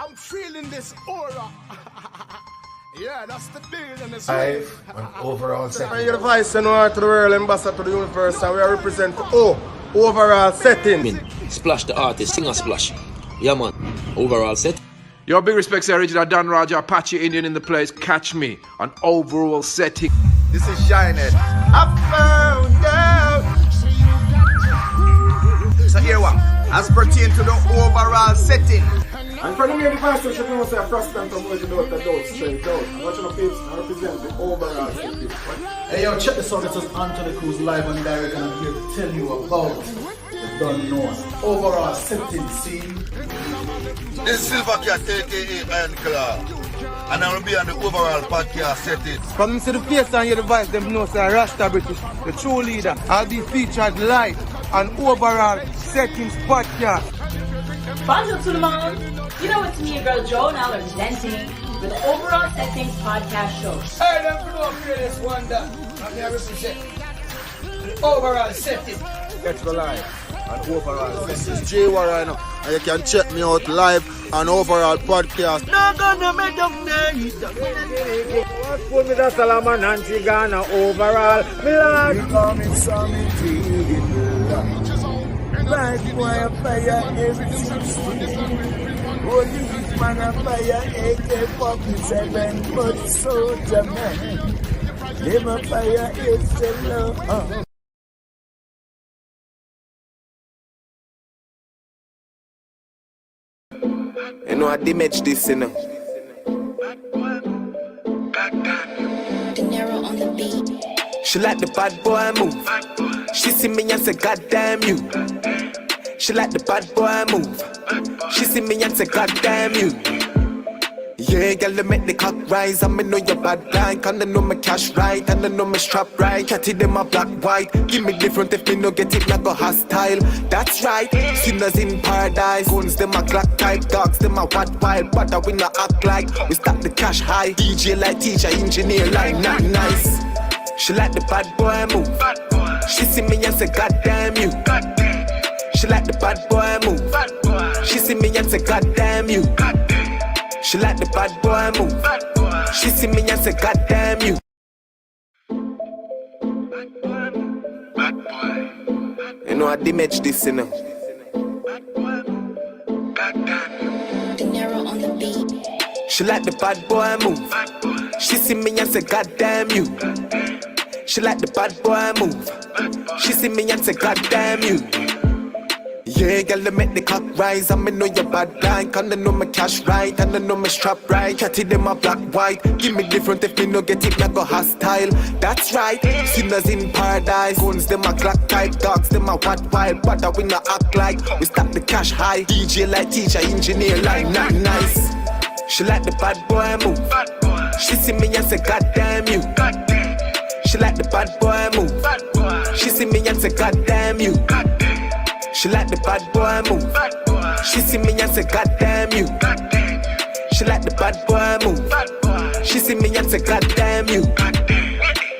I'm feeling this aura. Yeah, that's the deal in this live and overall setting. You're the vice and to the world, ambassador to the universe, and we represent overall setting. Splash the artist, sing a splash. Yeah, man. Overall set. Yo, big respects to original Dan Raja, Apache Indian in the place. Catch me on overall setting. This is Shinehead. I found out. So here what? As pertain to the overall setting. And for the main device, you should know say a frostant from where you do the dope straight out. I'm watching the pips and represent the overall setting. Hey yo, check this out. This is Anthony Cruz live and direct, and I'm here to tell you about the Don't Know overall setting scene. This is Silver Cat, aka Iron Claw, and I will be on the overall podcast setting. From them see the face and hear the voice, them know say Rasta British, the true leader. I'll be featured live on overall settings podcast. Bonjour tout le monde. You know it's me, your girl Joe, now presenting with the Overall Settings Podcast Show. Hey, don't come up here, this wonder. I'm here represent the overall setting. Catch me live on overall. This is J right now, and you can check me out live on overall podcast. Not gonna make them nice. Put me the Salaman and Tigana overall. Me coming some like boy fire every 16. Holy man a fire AK-47, but soldier man. Them a fire is the love. You know I Dimej this, you know. Dinero on the beat. She like the bad boy move. She see me and say, God damn you. She like the bad boy move. She see me and say, God damn you. Yeah, girl, you make the cock rise. And me know you're bad guy. And I know my cash right. And I know my strap right. Catty them a black white. Give me different if me no get it, not go hostile. That's right, sinners in paradise. Guns them a Glock type. Dogs them a what wild. But I will not act like we stop the cash high. DJ like teacher, engineer like not nice. She like the bad boy move. She see me and say, God damn you. She like the bad boy move. She see me and say, God damn you. She like the bad boy move. She see me and say, God damn you. You know I Dimej this, you know. Dinero on the beat. She like the bad boy move. She see me and say, God damn you. She like the bad boy move. She see me and say, God damn you. Yeah, girl, you make the cock rise. And me know you're bad guy. And I know my cash right. And I know my strap right. Catty them a black white. Give me different if me no get it, not go hostile. That's right, sinners in paradise. Guns them a Glock type. Dogs them a what wild. But I will not act like we stop the cash high. DJ like teacher, engineer like not nice. She like the bad boy move. She see me and say, God damn you. She like the bad boy move. She see me and say, God damn you. She like the bad boy move. She see me and say, God damn you. She like the bad boy move. She see me and say, God damn you.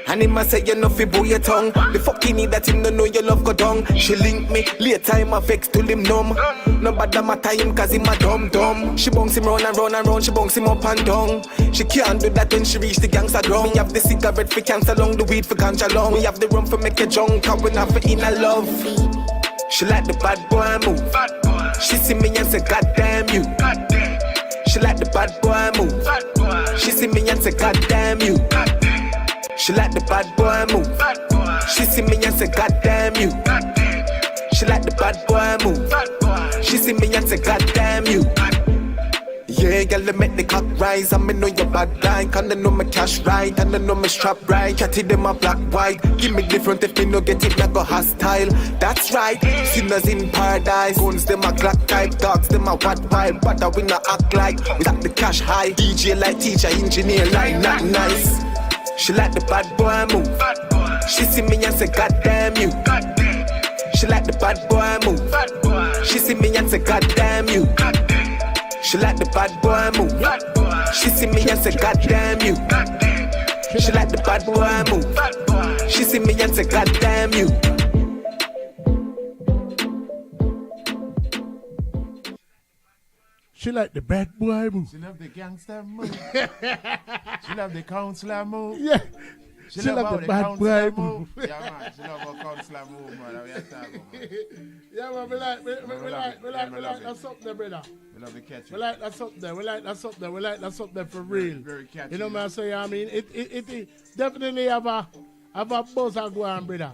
And him a say you know fi bow your tongue. The fucking need that him no know your love go down. She link me, later him a vex till him numb. Nobody matter him cause him a dumb. She bounce him round and round and round, she bounce him up and down. She can't do that when she reach the gangster ground. We have the cigarette for cancer long, the weed for ganja long. We have the rum for make a junk, and we not for inner love. She like the bad boy move. She see me and say, God damn you. She like the bad boy move. She see me and say, God damn you. She like the bad boy move. She see me and say, God damn you. She like the bad boy move. She see me and say, God damn you. Yeah, girl, you make the cock rise. And me know you're bad guy. And I know my cash right. And I know my strap right. Catty them a black white. Give me different if me no get it, not go hostile. That's right, sinners in paradise. Guns them a Glock type. Dogs them a what wild. But I will not act like we stop the cash high. DJ like teacher, engineer like not nice. She like the bad boy move. She see me and say, God damn you. She like the bad boy move. She see me and say, God damn you. She like the bad boy move. She see me and say, God damn you. She like the bad boy move. She see me and say, God damn you. She like the bad boy move. She love the gangster move. She love the counselor move. Yeah. She She love love the how bad boy counselor move. Yeah, man. She love how counselor move, man. We are talking, man. Yeah, man, we like that something there, brother. We love the catch. We like that something there. We like that something there. We like that something there for real. Very catchy. You know what I'm saying? I mean, it definitely have a buzz a go on, brother.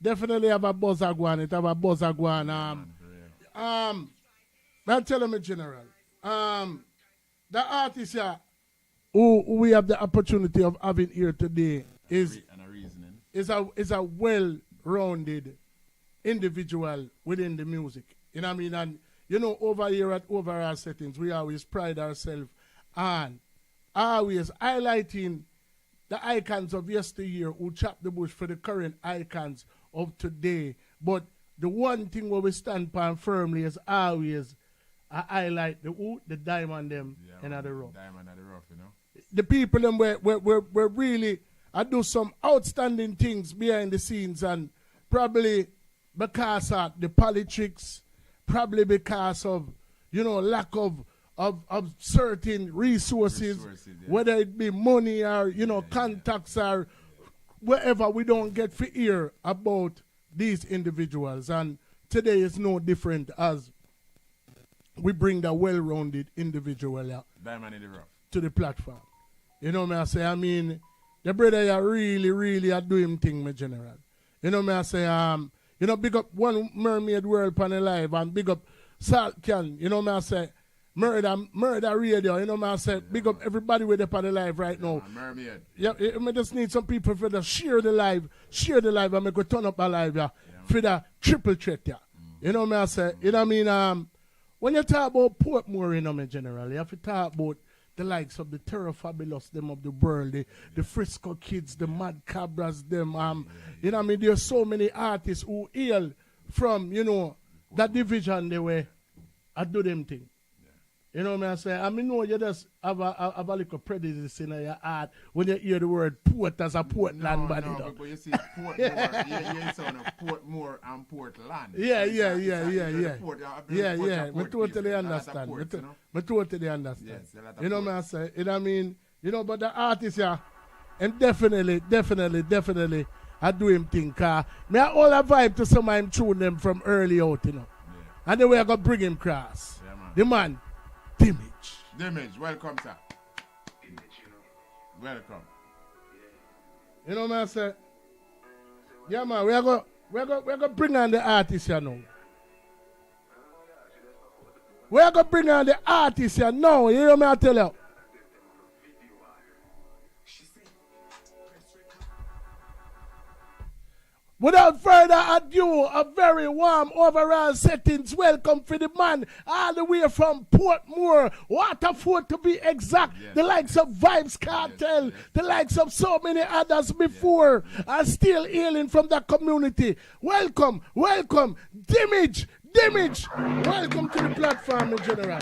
Definitely have a buzz a go on. It have a buzz a go on. I'll tell them in general. The artist here who we have the opportunity of having here today is a well-rounded individual within the music. You know what I mean? And you know, over here at Overall Settings, we always pride ourselves on always highlighting the icons of yesteryear who chopped the bush for the current icons of today. But the one thing where we stand upon firmly is always I highlight the diamond them in the rough. Diamond in the rough, you know. The people them were really do some outstanding things behind the scenes, and probably because of the politics, probably because of lack of certain resources, whether it be money or contacts or wherever, we don't get to hear about these individuals. And today is no different, as we bring the well-rounded individual Diamond in the rough to the platform. You know me I say, I mean, the brother are really are doing thing, my general. You know me I say, big up One Mermaid World Panel Live, and big up Salt Can, you know me I say, Murder Radio, you know me I say, big up everybody with the panel live right now. Mermaid. Yeah, I just need some people for the share the live, and make we turn up a live, for the triple threat, You know me I say, you know what I mean, when you talk about Portmore, you know me general, you have to talk about the likes of the Terror Fabulous, them of the world, the Frisco Kids, the Mad Cabras, them, you know what I mean, there's so many artists who hail from, that division they were, I do them thing. You know what I say? I mean, no, you just have a little prejudice in your heart when you hear the word port as a Portland body. No, but you see Portmore, you sound of Portmore and Portland. Yeah. I totally understand. I totally understand. Yes, you know what I say? You know what I mean? But the artist, and definitely, I do him think. Me I all a vibe to some of him tune them from early out, Yeah. And then we are going to bring him cross. Yeah, man. The man, Dimej. Dimej, welcome, sir. Welcome. You know what I say? Yeah, man, we're going to bring on the artist here now. We're going to bring on the artist here now. You know what I tell you? Without further ado, a very warm Overall Settings welcome for the man all the way from Portmore, Waterford to be exact, the likes of Vibes Cartel, the likes of so many others before, are still hailing from that community. Welcome, Dimej, welcome to the platform in general.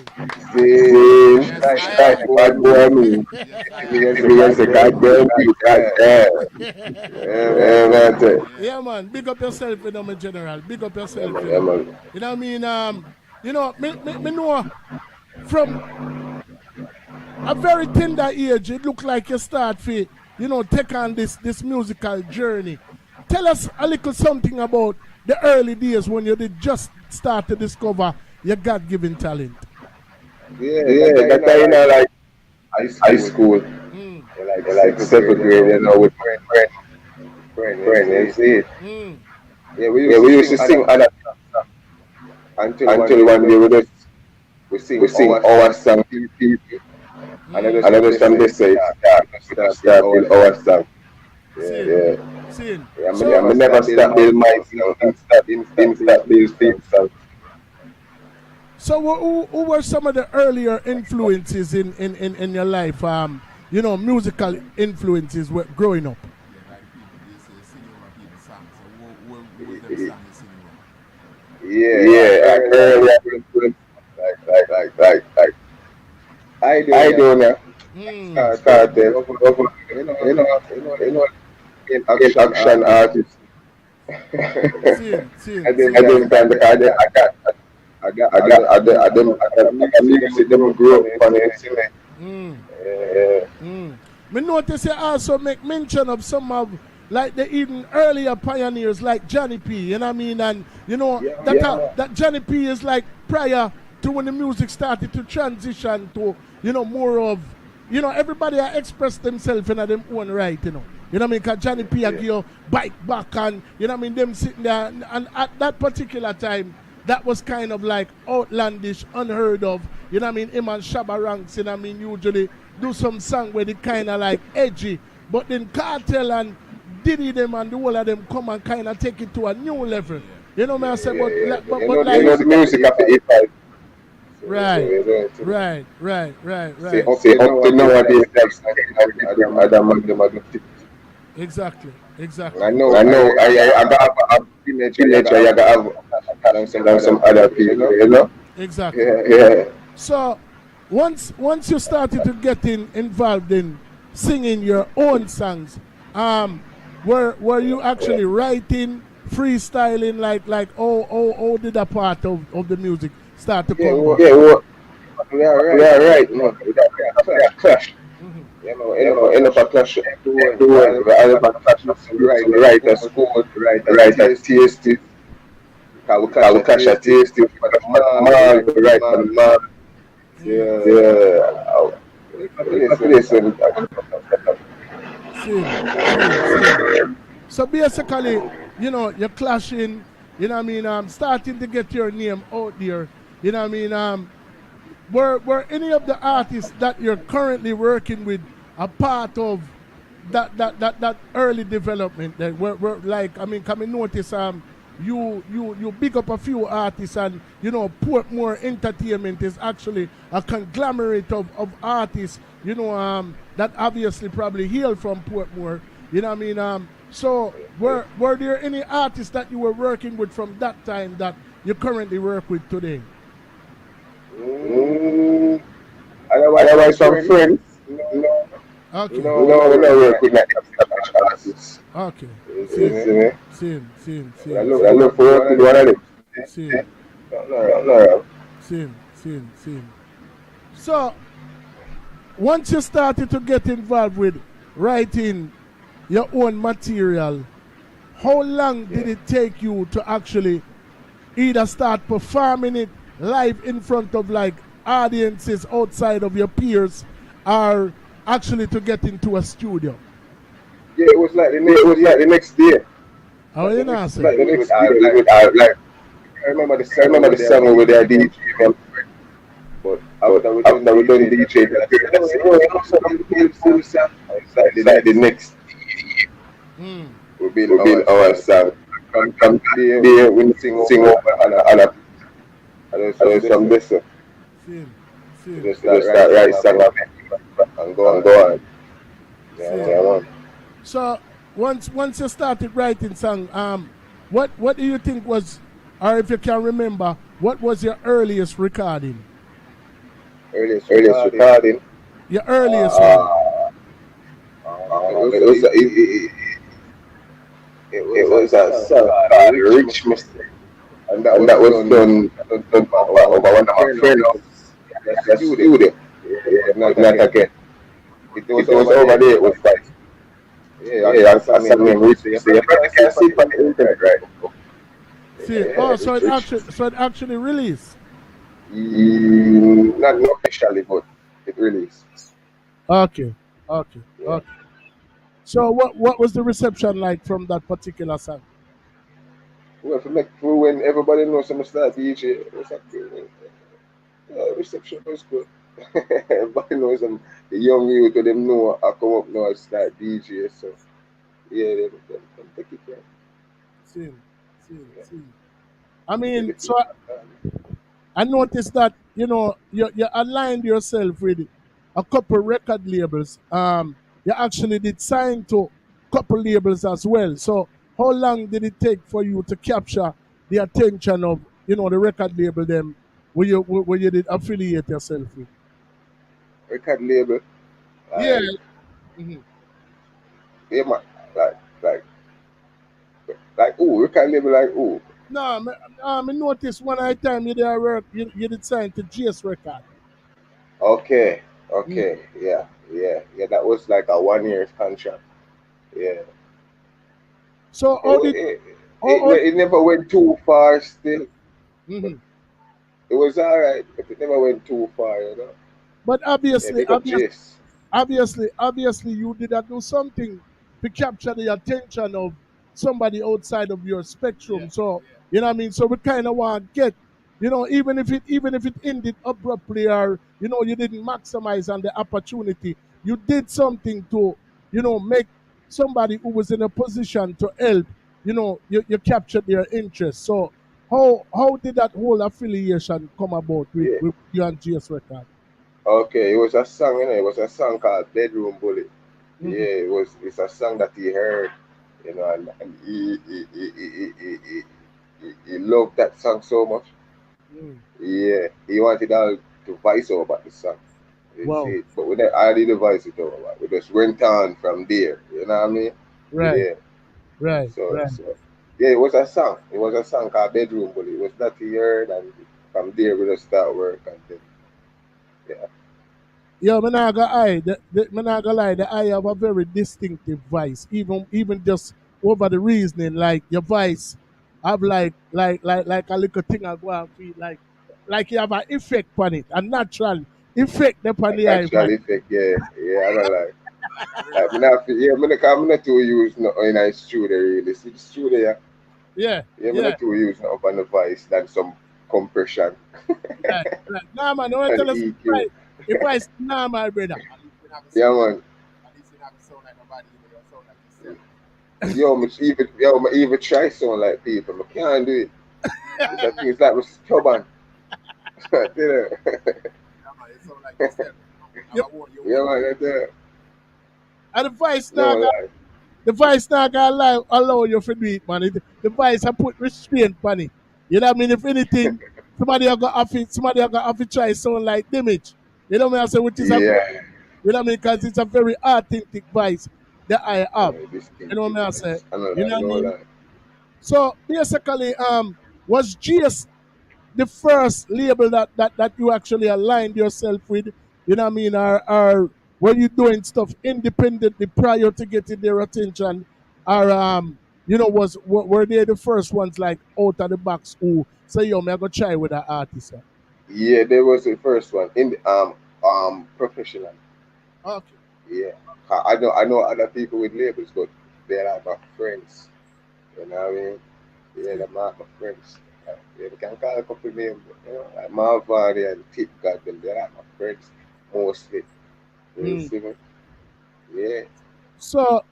Yeah, man, big up yourself, in general. Big up yourself. You know what I mean? Me know from a very tender age, it look like you start to, take on this musical journey. Tell us a little something about the early days when you did just start to discover your God-given talent. Yeah, that time, like high school, like 7th grade, with friend, you see it. Yeah, we used to sing other songs until one day we sing our song, and then some they say, start with our song. Yeah. I never stop build my song, didn't stop build theme song. So who were some of the earlier influences in your life, musical influences growing up? Yeah, earlier influence, like I don't know. Start there, in action artist. See. I didn't time because I got I music them grow up on it, see me. Me notice you also make mention of some of like the even earlier pioneers like Johnny P, you know what I mean? And you know that Johnny P is like prior to when the music started to transition to, you know, more of, you know, everybody express themselves in their own right, you know. You know what I mean? Because Johnny P give you bike back and, you know what I mean, them sitting there and at that particular time that was kind of like outlandish, unheard of. You know what I mean? Him and Shabba Ranks, you know what I mean, usually do some song where they kind of like edgy. But then Cartel and Diddy them and the whole of them come and kind of take it to a new level. You know what I say? But like... You know the music of the hip-hop. Right. See, up to nowadays, that's other man, them are good. Exactly. I know. I got a teenager. I got some other people, you know. Exactly. Yeah. So once you started to get involved in singing your own songs, were you actually writing, freestyling, like oh did a part of the music start to come? We are right. No, we are clash. You know, end up a clash. Right at school, right at TST. We clash at TST. Man, right on the man. Listen. So basically, you know, you're clashing, you know what I mean, starting to get your name out there, you know what I mean, were any of the artists that you're currently working with a part of that early development? That were like, I mean, can we notice you big up a few artists, and you know Portmore Entertainment is actually a conglomerate of artists, you know, that obviously probably hail from Portmore, you know what I mean. So were there any artists that you were working with from that time that you currently work with today? Otherwise some friends. Okay. We don't work with that artists. Okay. Same. I look for work with one of them. Same. No. Same. So, once you started to get involved with writing your own material, how long did it take you to actually either start performing it live in front of like audiences outside of your peers, or actually to get into a studio? Yeah, it was like the next day. How you know? Like the next day. I remember the song over there, DJ. But after we done DJ, it's like the next day. We'll be our song. Come there, we sing over and there's some listen. Just start writing song and go on. Yeah. So once you started writing song, what do you think was, or if you can remember, what was your earliest recording? Earliest recording? Your earliest one? It was a song called Rich Mistake. And that was done over one of my friends. That's studio. Not again. It was over there. It was like, that's something Rich Mistake. You can see it on the internet, right? So it actually released? Not officially, but it released. Okay. So what was the reception like from that particular song? Well, for when everybody knows I'm a star DJ, it was actually, reception was good. Everybody knows the young youth, them know I come up now and start DJ, so yeah, they take it there. Same. I mean, so I noticed that, you know, you aligned yourself with a couple record labels. You actually did sign to a couple labels as well. So how long did it take for you to capture the attention of, you know, the record label them where you did affiliate yourself with? Record label? Yeah. Yeah, man. Like, record label like who? No, I noticed one at a time you did work, you did sign to GS record. Okay, Mm. okay, yeah. That was like a 1 year contract. Yeah. So It, wa- it, it, how it never went too far still, but mm-hmm. it was alright, but it never went too far. But Yeah, obviously, big up Jace. obviously, you did not do something to capture the attention of somebody outside of your Yeah, spectrum. So yeah. you know what I mean. So we kind of want to get, even if it ended abruptly, or you didn't maximize on the opportunity, you did something to make somebody who was in a position to help. You captured their interest. So how did that whole affiliation come about Yeah. with you and GS Record? Okay, it was a song, it was a song called Bedroom Bullet. Mm-hmm. Yeah, it's a song that he heard, and he loved that song so much. Mm. Yeah, he wanted all to voice over the song. You Wow. see, but we didn't hardly the voice it over. We just went on from there. You know what I mean? Right, Yeah. right, So, right. so yeah, it was a song. It was a song called Bedroom Bullet. It was that he heard, and from there we just start work, and then yeah. Yo, me not gonna lie, me not gonna lie, the eye have a very distinctive voice. Even just over the reasoning, like your voice have like a little thing I go and feel like you have an effect on it, a natural effect upon And the eye voice. natural effect, yeah, I don't like. Real Like, me rap. not, yeah, I'm not too use no in a studio really. See the studio, Yeah, yeah, me yeah, not too use no up on the voice than some compression right, right. Nah man, I want to and tell us EQ. the voice nah my brother. At least you have a Yeah, sound like man. at least you have a sound like nobody, you sound like yourself. Me even try sound like people. I can't do it. It's a thing. It's like I'm stubborn. You know? Yeah, man, you sound like yourself. Yep. You Yeah, own man. thing. And the voice No now lie. the vice not gonna allow you to do it, man. The vice have put restraint on it. You know what I mean? If anything, somebody have to try sound like Dimej. You know what I mean? I say, which is a good, Yeah. you know what I mean? Because it's a very authentic vice that I have. You know Distinctive what I say? voice. I know You that. know what I No mean? lie. So basically, was GS the first label that you actually aligned yourself with, you know what I mean, or were you doing stuff independently prior to getting their attention, or were they the first ones like out of the box who say yo, me I go try with that artist? Yeah, there was the first one in the professional. Okay. Yeah. I know other people with labels, but they're like my friends. You know what I mean? Yeah, they're not my friends. Yeah, we can call a couple names, but, like Marvani and Tip God, them, they're like my friends mostly. You Mm. see me? Yeah. So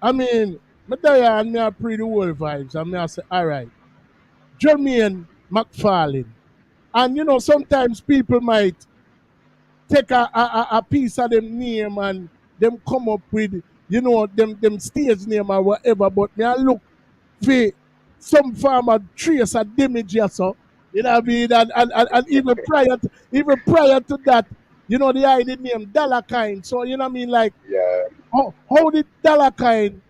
I mean, me there and me I pre the world vibes and me I say, all right, Jermaine McFarlane. And sometimes people might take a piece of them name and them come up with them stage name or whatever. But me I look for some form of trace of damage or so. You know what I mean? And even prior to that, the ID name Dollar Kind. So you know what I mean? Like Yeah. how did Dollar Kind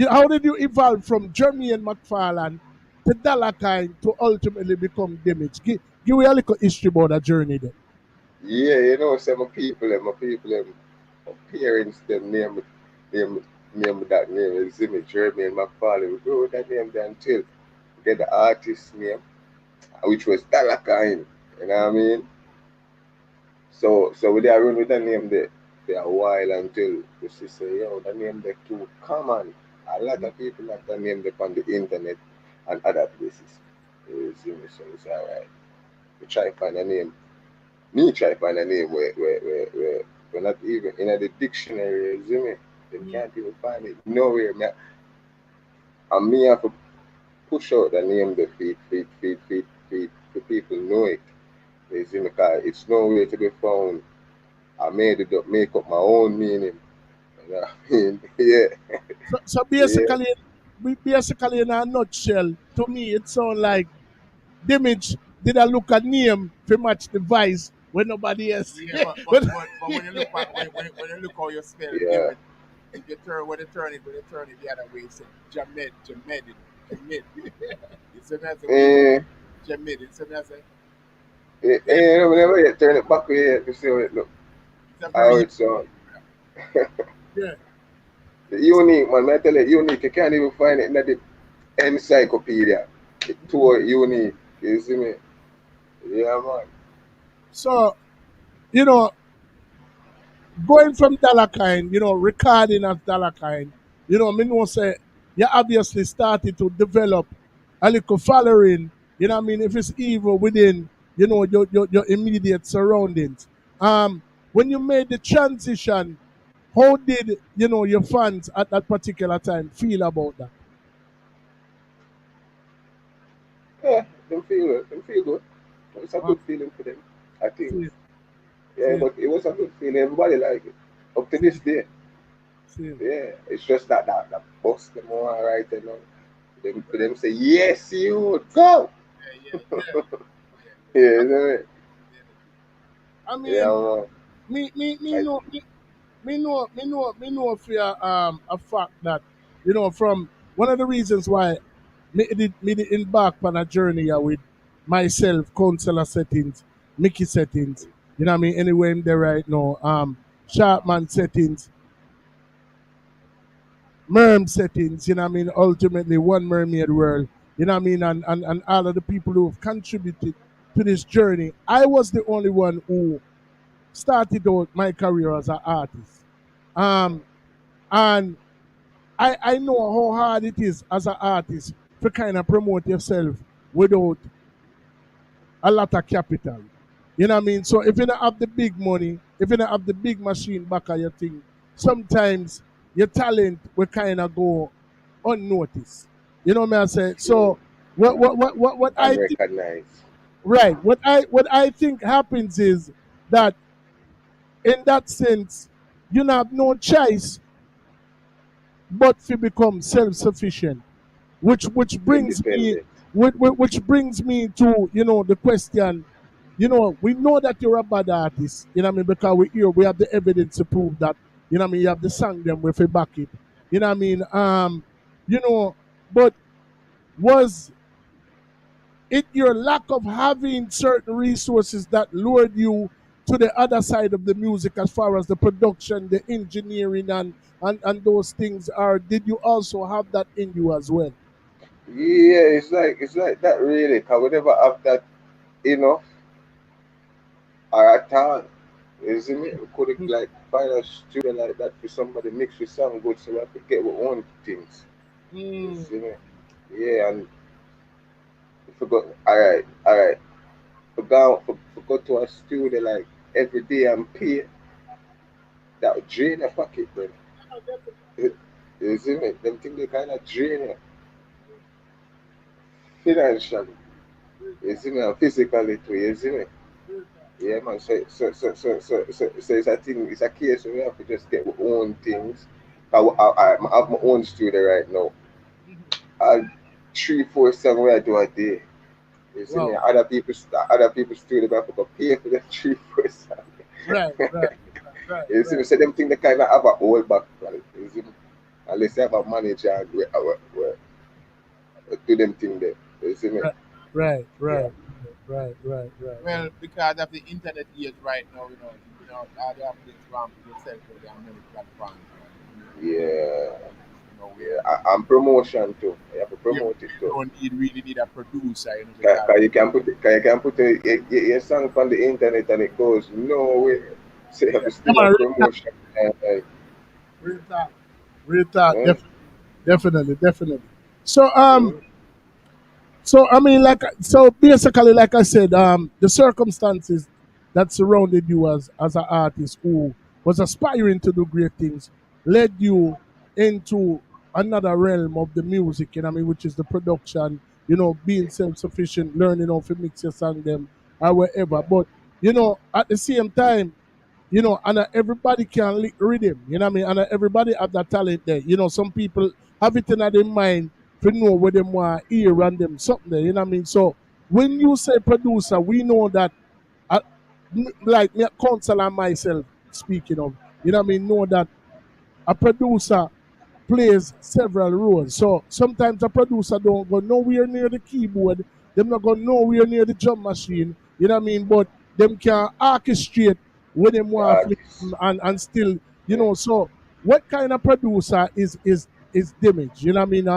how did you evolve from Jermaine McFarlane to Dollar Kind to ultimately become Damage? Give me a little history about that journey there. Yeah, say my parents, them name, name that name, is me, Jeremy and McFarlane. We go with that name there until we get the artist name, which was Dalakine. You know what I mean? So we there run with that name there for a while until we see say, yo, that name there too common. A lot of people have that name there on the internet and other places. You see me? So it's alright. We try to find a name. Me try to find a name where we're not even in the dictionary, you see me? They can't even find it nowhere. And me have to push out the name the feed for people know it. You see me? Because it's nowhere to be found. I made it up, make up my own meaning. You know what I mean? Yeah, So yeah, basically in a nutshell, to me it sounds like Damage did I look at name to match the vice when nobody else. Yeah, But but when you look back when you look how you spell yeah, Dimej, if you turn when you turn it the other way, it's Jamed. Mid. It's a mess. Eh, Mid. It's a mess. whenever you turn it back here to see how it look. It's a How very it sound. Yeah. Unique, man. I tell you, unique. You can't even find it in the encyclopedia. It's too unique. You see me? Yeah, man. So, going from Dalakine, recording as Dalakine, me know say you obviously started to develop a little following, if it's even within, your immediate surroundings. When you made the transition, how did, your fans at that particular time feel about that? Yeah, them feel it. Them feel good. It's a Uh, good feeling for them. I think. see, Yeah, see, but it was a good feeling. Everybody like it. Up to this day. see. Yeah. It's just that boss them more right and them say, yes, you go. Yeah, isn't it? I Yeah, mean, man. me I, know, me know for a fact that, from one of the reasons why me did embark on a journey with myself, counselor settings, Mickey settings, anywhere in there right now, Sharpman settings, Merm settings, ultimately one mermaid world, and all of the people who have contributed to this journey. I was the only one who started out my career as an artist. Um, and I know how hard it is as an artist to kind of promote yourself without a lot of capital. You know what I mean? So if you don't have the big money, if you don't have the big machine back of your thing, sometimes your talent will kind of go unnoticed. You know what I say? true. So what I think, Unrecognized. right? What I think happens is that in that sense, you have no choice but to become self-sufficient, which brings me Independent. which brings me to the question. We know that you're a bad artist. Because we have the evidence to prove that. You have the song them with a back it. You know what I mean? You know, but was it your lack of having certain resources that lured you to the other side of the music as far as the production, the engineering, and those things are? Did you also have that in you as well? Yeah, it's like that really. Cause we never have that enough or at all. You see me? We couldn't like find a studio like that for somebody mix with sound good so we could get our own things. You Mm, see me? Yeah, and if we go alright. For go to a studio like every day and pay, that would drain your pocket, bro. You see me? Them things they kinda drain you financially. You see me? And physically too, you see me? Yeah, man. So it's a thing. It's a case where we have to just get our own things. I have my own studio right now. I 3 4 7 where I do a day. You see me? wow. Other people studio, but I have to go pay for the 3 4 7. Right, right, right, You see me? right, So them thing they kind of have a hold back, right? You see me? Unless you have a manager and we do them thing there. You see me? right, right, Yeah. right, right, right, right, right. Well, because of the internet age right now, all they have to do is ramp yourself to their many platforms, Yeah. where Yeah. And promotion too. You have to you promote it too. don't really need a producer, because Cause you can put your song on the internet and it goes nowhere. So you have yeah, to Come still on, have real talk, promotion. And, real talk, real talk. uh, Definitely, definitely. So, mm, basically, like I said, the circumstances that surrounded you as an artist who was aspiring to do great things led you into another realm of the music. Which is the production. Being self-sufficient, learning how to mix your song them or whatever. yeah, But at the same time, and everybody can lick rhythm, and everybody have that talent there. Some people have it in their mind to know where them want hear and them something there, So when you say producer, we know that, uh, like me, counsel and myself speaking of, know that a producer plays several roles. So sometimes a producer don't go nowhere near the keyboard, them not go nowhere near the drum machine, you know what I mean? But them can orchestrate when them The want artist. and still, you Yeah. know, so what kind of producer is Dimej? You know what I mean?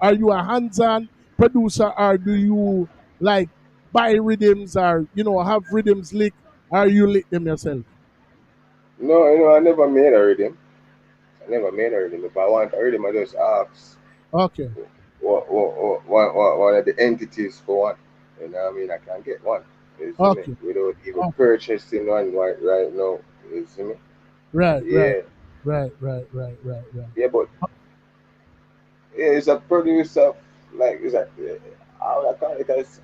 Are you a hands-on producer or do you like buy rhythms or have rhythms lick or you lick them yourself? No, I never made a rhythm. I never made a rhythm. If I want a rhythm, I just ask Okay. one of the entities for one. You know what I mean? I can get one. You see me? Okay. Without even Okay. purchasing one right now. You see me? Right, right, Yeah. right. Yeah, but yeah, it's a producer, like, it's a, how I call it, as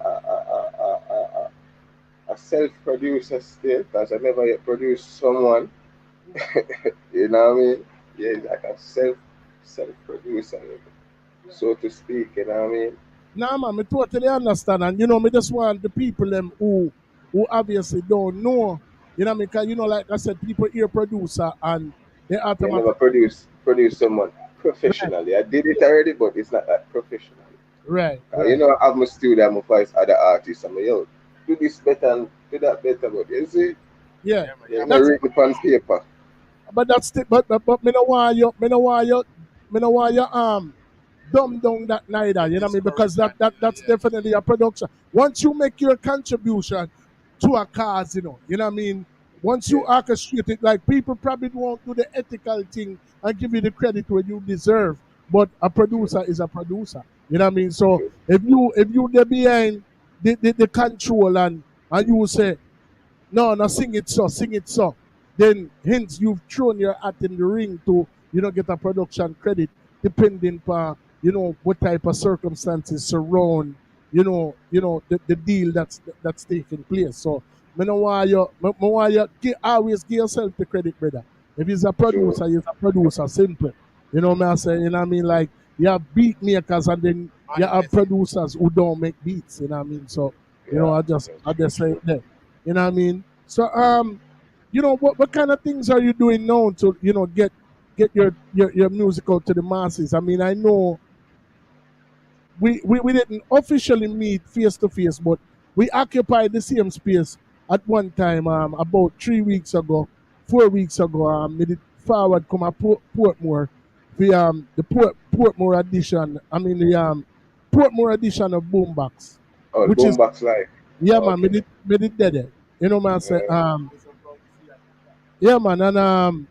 a self-producer still, because I never yet produced someone. You know what I mean? Yeah, it's like a self-producer, so to speak. You know what I mean? Nah, man, me totally understand, and me just want the people them who obviously don't know, because like I said, people hear producer and they Yeah, I never automatically produce someone right, professionally. I did it already, but it's not that professional. right, You right. know, I have my studio, I'm voice other artists. I'm like, yo, do this better and do that better. But you see, Yeah, Yeah, man. you know, that's written upon paper. but that's the, but me no want you dumb down that neither, you know what I mean? Because Discourage that neither, that's yeah. definitely a production. Once you make your contribution to a cause, you know what I mean? Once you Yeah, orchestrate it, like people probably won't do the ethical thing and give you the credit where you deserve. But a true, producer is a producer. You know what I mean? So true. if you get behind the control and you say, no, no, sing it so. Then hence you've thrown your hat in the ring to, get a production credit depending on, what type of circumstances surround, the deal that's taking place. So me no want you always give yourself the credit, brother. If he's a True. producer, he's a producer, simple. You know what I say? You know what I mean? Like you have beat makers and then you have Manifest it. producers who don't make beats, you know what I mean? So, Yeah, yeah, I true, just say it true. there. You know what I mean? So what kind of things are you doing now to, get your music out to the masses? I mean, I know we didn't officially meet face to face, but we occupied the same space at one time, about 3 weeks ago, 4 weeks ago, we did forward come a Portmore for the Portmore edition. I mean the Portmore edition of Boombox, Oh, the which is boombox live. yeah man, Okay. me did there. You know man say Yeah. yeah man, and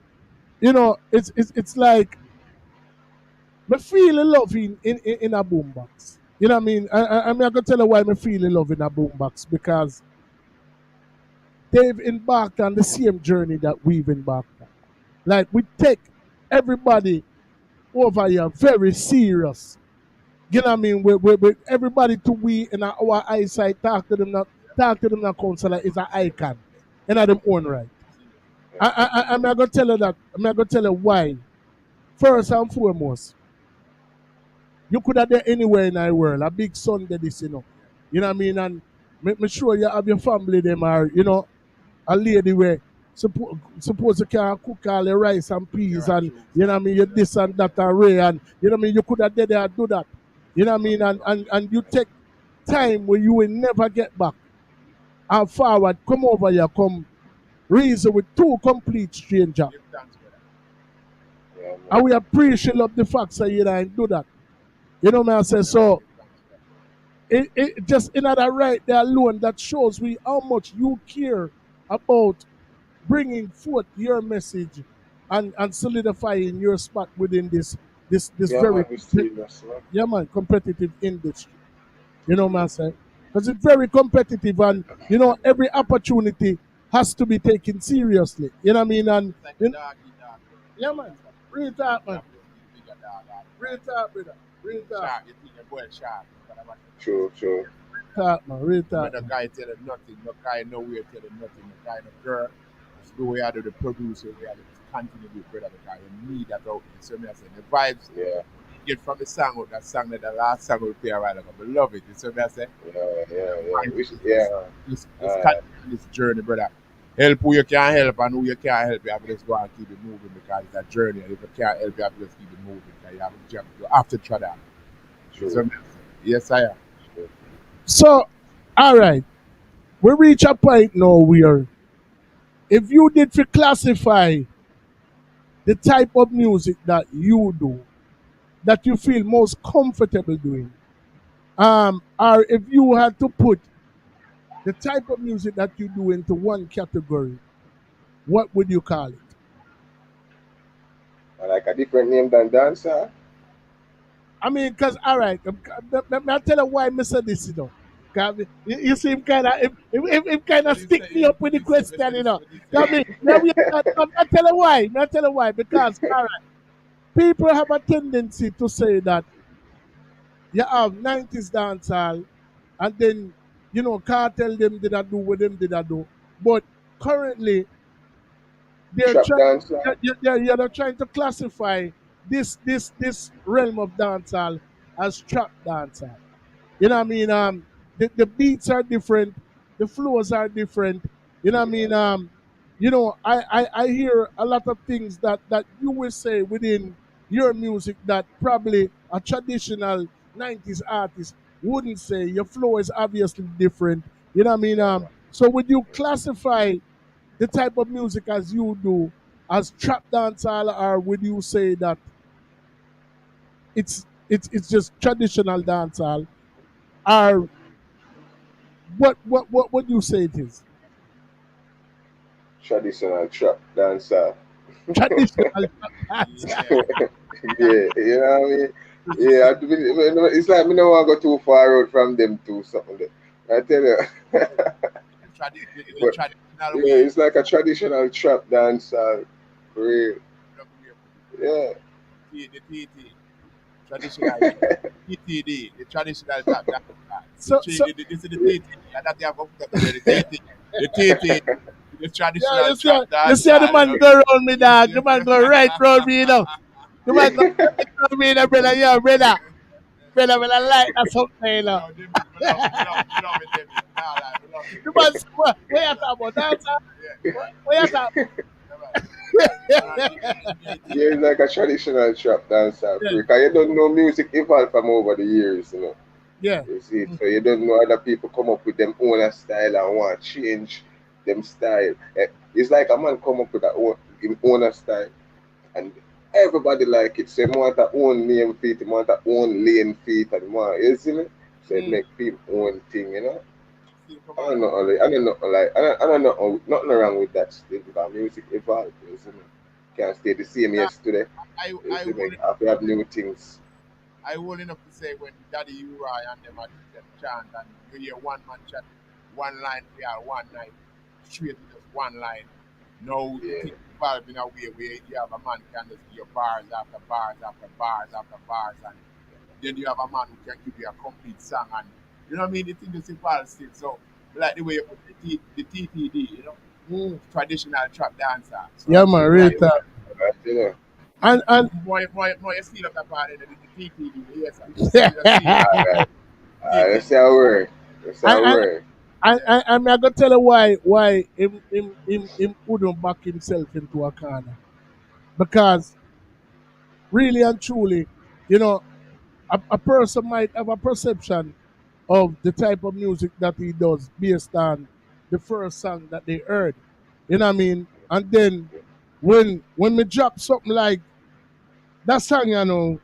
it's like me feel love in a boombox. You know what I mean? I mean I can tell you why me feel love in a boombox, because they've embarked on the same journey that we've embarked on. Like we take everybody over here very serious. You know what I mean? We everybody to we in our eyesight talk to them now counselor is an icon in their own right. I'm not gonna tell you that. I'm not gonna tell you why. First and foremost, you could have there anywhere in the world. A big Sunday this, You know what I mean? And make me sure you have your family them are, a lady where suppose you can cook all the rice and peas Carrot and juice you know and what I mean, you this and that and Ray and you know what I mean, you could have did there and do that. You know what I mean? And you take time where you will never get back and forward, come over here, come reason with two complete strangers. give thanks, brother. Yeah, And man. we appreciate the fact that you don't do that. You know what I say? So Give thanks, brother. it just in that right there alone that shows we how much you care about bringing forth your message and solidifying your spot within this Yeah, very man, we serious, man. yeah man competitive industry. You know what I'm saying? Because it's very competitive and every opportunity has to be taken seriously. You know what I mean? And It's like a you dog eat dog world. yeah man, real talk You man, have to eat bigger dog all the real time. talk brother, real talk, Shark, you think you're boiled shark. But I'm like, True, true. talk man, real no talk matter man. guy tell him nothing, no guy nowhere tell him nothing, no guy no girl. Just go where to the producer, where to continue with brother because you need that out there. So me I say the vibes Yeah, you get from the song out, that song that the last song we play a while ago. I love it. So me I say yeah. We should, let's yeah. let's continue this journey, brother. help who you can help and who you can't help, you have to just go and keep it moving because it's a journey. And if you can't help, you have to just keep it moving because you have to try that. So, yes, I am. So, all right, we reach a point now where if you did to classify the type of music that you do, that you feel most comfortable doing, or if you had to put the type of music that you do into one category, what would you call it? Like a different name than dancer. I mean, because, all right, I'll tell you why Mr. This, you know. 'Cause you see him kind of, him kind of stick me up with the question, you know. I mean, I'll tell you why. I'll tell you why. Because, all right, people have a tendency to say that you have 90s dancehall and then, you know, Cartel them did I do what them did I do. But currently, they're Trap trying, dancer. they're trying to classify this realm of dancehall as trap dancehall. You know what I mean? The beats are different, the flows are different. You know what I mean? You know, I hear a lot of things that you will say within your music that probably a traditional 90s artist wouldn't say. Your flow is obviously different. You know what I mean? So would you classify the type of music as you do as trap dancehall, or would you say that it's just traditional dancehall? Or what would you say it is? Traditional trap dancer. Traditional trap dancer. Yeah, you know what I mean? Yeah, it's like me no want to go too far out from them two something. I tell you. But, yeah, it's like a traditional trap dancer. For real. Yeah. The TT. Traditional TTD, the traditional tap dance. So, This is the TT, and that they have up the TT. The TT, the traditional trap dance. you see how the man go around me, dog. The man go right round me, you know. The man go right round me, you know, brother. Yeah, brother. Brother, I like that something, you know. The man say, what you talking about? Dancer? What you talking Yeah, it's like a traditional trap dancer. Because you don't know music evolved from over the years, you know. Yeah. You see, so you don't know other people come up with them own style and want to change them style. It's like a man come up with him own style and everybody like it. So you want to own name feet, you want to own lane feet and want, you see me? So it make people own thing, you know. I don't know nothing wrong with that still because music evolves, you see me? Can't stay the same yesterday. I have to have new things. I will enough to say when Daddy Uri and them at them chant and you hear one man chat one line for you one night, straight to just one line. No thing evolved in a way where you have a man can just give you bars after bars after bars after bars and then you have a man who can give you a complete song and you know what I mean? The thing just evolves still. So like the way you put the TTD, you know, traditional trap dancer. So yeah, man, real talk. Yeah. And more you steal up that part of the TTD, yes. Let's say a word. Let's say a word. I'm gonna tell you why him wouldn't back himself into a corner. Because really and truly, you know, a person might have a perception of the type of music that he does based on the first song that they heard. You know what I mean? And then when we drop something like that song, you know,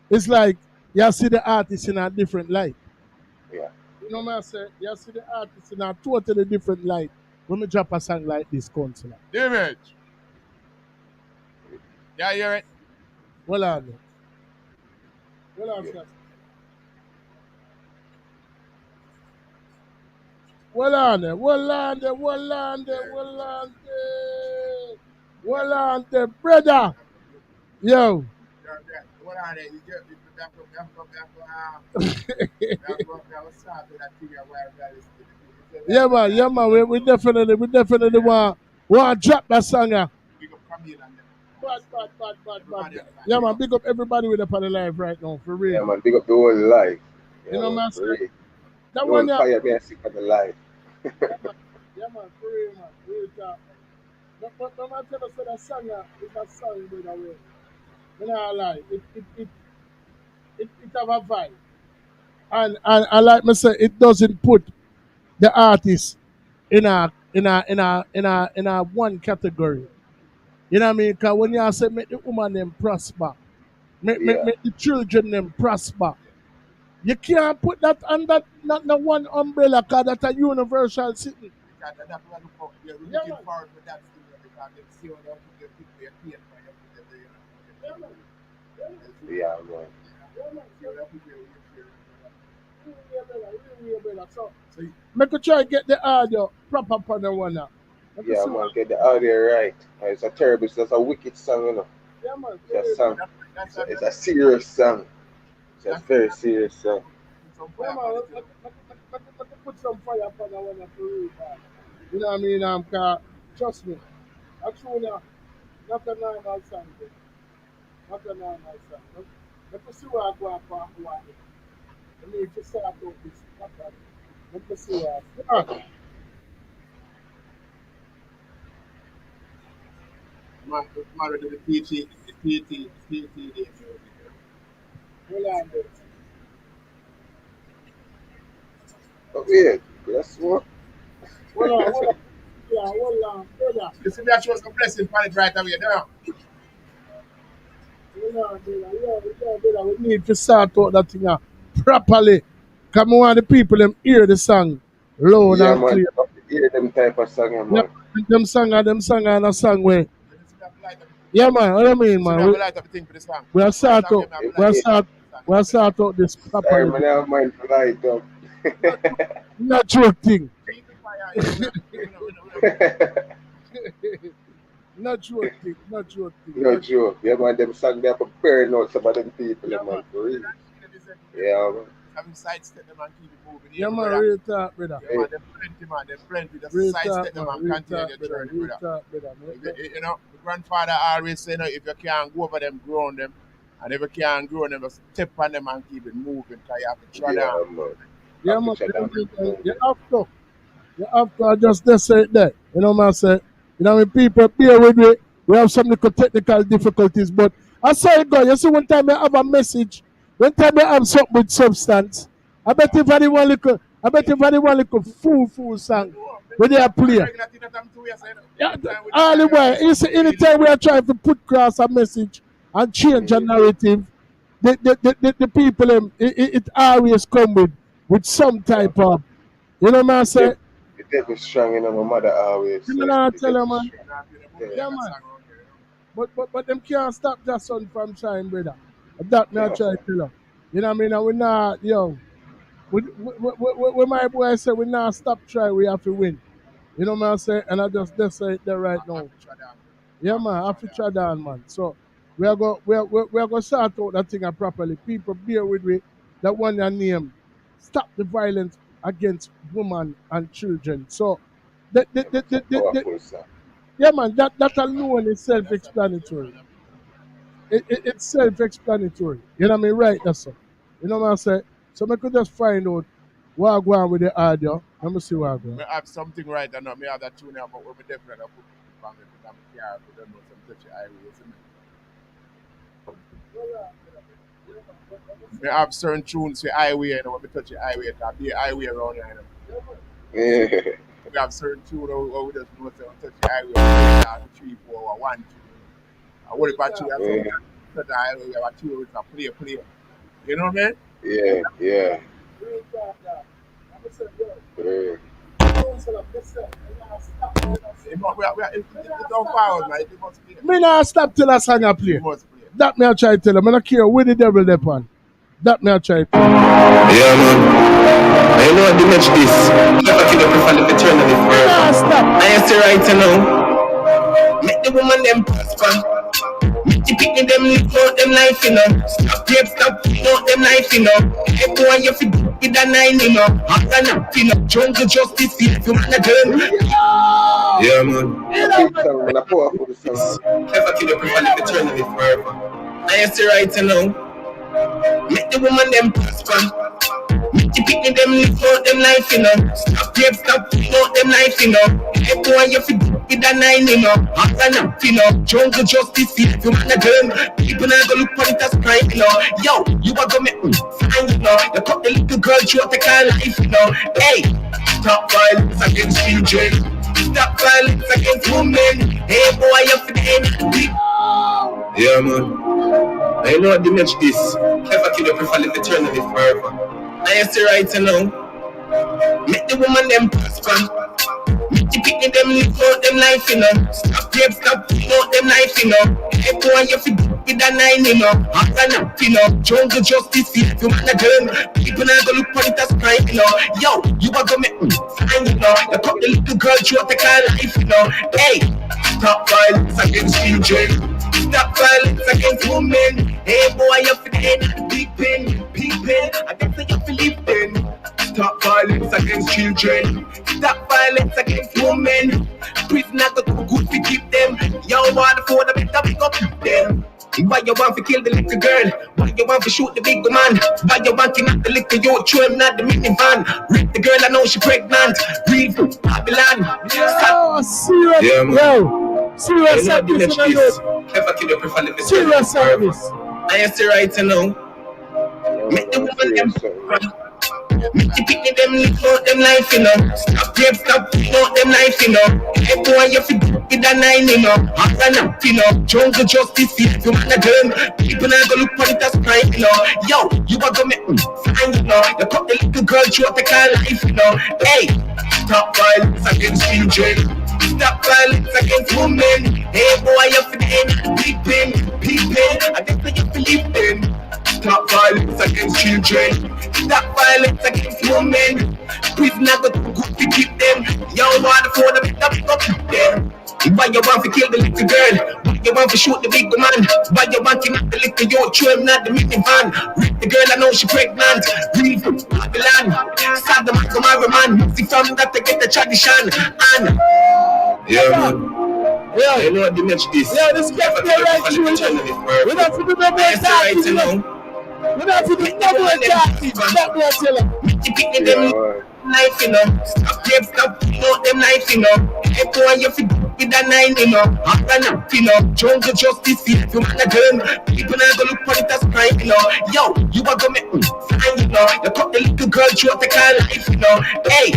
it's like you see the artist in a different light. Yeah. You know what I say? You see the artist in a totally different light when we drop a song like this, Consular. Dimej. Yeah, you hear it? Well on it. Well on, sir. Well on there, well on there, well on there, well on there. Well on there, brother. Yo. What are they? Yeah, man. We definitely want to drop that song. Bad. Yeah, man. Big up everybody with up on the live right now, for real. Yeah, man. Big up the whole life. You know, man. For real. That Don't one, yeah. fire me and sick on the life. Yeah, man, for real, man. Real talk. But I tell us that a song is a song, by the way. You know, lie. It have a vibe. And like me say, it doesn't put the artist in a one category. You know what I mean? Because when you say make the woman them prosper, Yeah. make the children them prosper, you can't put that under not one umbrella because that's a universal city. Because that's what look for. We're Yeah, looking man. forward for that thing because they see how they put their people their pain for you. Yeah, man. Yeah, man. Yeah, man. So they put their So make a try get the audio proper on the one now. Yeah, man, get the audio right. It's a terrible, it's a wicked song, you know. Yeah, man. It's a song. It's a serious song. It's a very serious song. Yeah, man. Let put some fire upon that one for real, man. You know what I mean? Cause, trust me, actually, not a normal song. Not a normal song. Let me see where I go up on one. Let me just start out this. Let me see where I go. man with the PT days. Hold on, bro. But yeah, that's what. Hold on. Yeah, hold on, brother. You see me, I show some blessing for it right away. Now. Hold on, brother. Yeah, brother. We need to start out that thing properly. Come on, the people them hear the song loud Yeah, and man. clear. Hear them type of song, Yeah, man. them song and a song where. Yeah, man. What I mean, So man. we have a light up the thing for the song. We start out. We start out this Sorry, properly. man, I have mind to light up. Not joking. Not joking. No joke. Yeah, man, them song they are preparing out some of them people, Yeah, man, man. for real. Yeah, man. Having sidestep them and keep it moving. Yeah, man. Real talk, brother. Yeah, man, they're plenty. Just Real sidestep talk, them man. and Real continue talk, your brother. journey, Real brother. talk, brother. You know, the grandfather always say, if you can't go over them, ground them. And if you can't grow them, just step on them and keep it moving. Because you have to try Yeah, down. man. Yeah, man. Shut down. You have to. You have to just say it there. You know what I'm saying? You know, when people bear with me, we have some little technical difficulties, but I say it go. You see, one time I have a message, one time I have something with substance. I bet if anyone little fool song when they are play. Yeah, all the way. You see, anytime we are trying to put across a message and change a narrative, the people it always come with some type of, you know what I'm saying? The devil strong, you know, my mother always You say. know what I The tell you, devil man? strong. Yeah, man. But them can't stop that sun from shine, brother. That me I try to tell you. You know what I mean? And we not, yo, we my boy say we not stop try, we have to win. You know what I'm saying? And I just say it there right now. Yeah, man, I have to try down, man. So we are going to start out that thing properly. People bear with me. That one your name. Stop the violence against women and children. So Powerful song. yeah, man, that alone is self-explanatory. It's self-explanatory. You know what I mean? Right, that's all. You know what I'm saying? So I could just find out what I go on with the audio. Let me see what I go on. I have something right now. I have that tune now, but we're definitely going to put it on it. I'm here. We don't know some touchy highways. We have certain tunes for highway, you know, when we touch the highway, it can be a highway around here, you know. Yeah. We have certain tunes where we just know to touch the highway, 3, 4, or 1, 2. I worry about you, we have touch the highway, we have a 2, we can play. You know what I mean? Yeah. Yeah. It don't follow, man. It must play. Me not stop till a song I play. It must play. That me I try to tell him. I don't care where the devil they on. That me I try to tell him. Yeah, man. I know what Dimej this. Never kill the prefer live eternally forever. Nah, stop. I have to right now. Make the woman them prosper. Make the people them live out them life, you know. Stop rape, stop living out them life, you know. Everyone you feel with a 9, you know. I'm gonna you know. Jungle justice, if you wanna turn. Yeah, man. Song, a powerful song. Never kill the prefer live eternally forever. I have to right now. Make the woman them prosper. Make Picking them live out them life, you know. Stop rape, stop out them life, you know. Hey boy, you fit with a 9, you know. Hot and up, you know. Jungle justice, if you man a girl. People not gonna look for it as crime, you know. Yo, you are gonna make fine, you know. You cut the little girl through the car life, you know. Hey, stop violence against children. Stop violence against women. Hey boy, you fit in big. Yeah, man. I know Dimej this. Never kill your prefer live eternally forever. I say right now. Make the woman them prosper. Make the picking them live out them life, you know. Stop rape, stop out them life, you know. Hey boy, you fit with a 9, you know. Hot and up, you know. Jungle justice, if you man a girl. People not gonna look for it as crime, you know. Yo, you are gonna make fine, you know. You cut the little girl through the car life, you know. Hey, stop violence against children. Stop violence against women. Hey boy, you fit in peeping. I guess you feel living. Stop violence against children. Stop violence against women. Prisoners go too good to keep them. Yo, what for the better we go keep them. Why you want to kill the little girl? Why you want to shoot the big man? Why you want to knock the little youth? Throw him not the minivan. Rip the girl, I know she pregnant. Read Babylon. Oh, serious. Yeah, man. Yo, serious service. Never kill your prefer live serious service. I say right now. Make the woman them. Make the picking them live out them life, you know. Stop rape, stop out them life, you know. Hey boy, you fit with a 9, you know. Hot and up, you know. Jungle justice, if you man a girl. People not gonna look for it as crime, you know. Yo, you are gonna make fine, you know. You cut the little girl through the car life, you know. Hey, stop violence against children. Stop violence against women. Hey boy, you fit in peeping. I guess you feel living. Stop violence against children. Stop violence against women. Prisoners go too good to keep them. Yo, what for the better we go keep them. Why you want to kill the little girl? Why you want to shoot the big man? Why you want to knock the little youth? Throw him not the minivan. Rip the girl, I know she pregnant. Read Babylon. Start the man, come on, man. See from that to get the tradition. And yeah, man. Yeah, I know Dimej this. Yeah, this gets me right through it. We don't have to do no more talking, you know. We don't have to do no more talking. Stop there, tell them. Picking them life, you know. Stop rape, stop out them life, you know. Hey boy, you fit with a 9, you know. Hot and up, you know. Jungle justice, if you man a girl. People not gonna look for it as crime, you know. Yo, you are gonna make fine, you know. You cut the little girl through the car life, you know. Hey,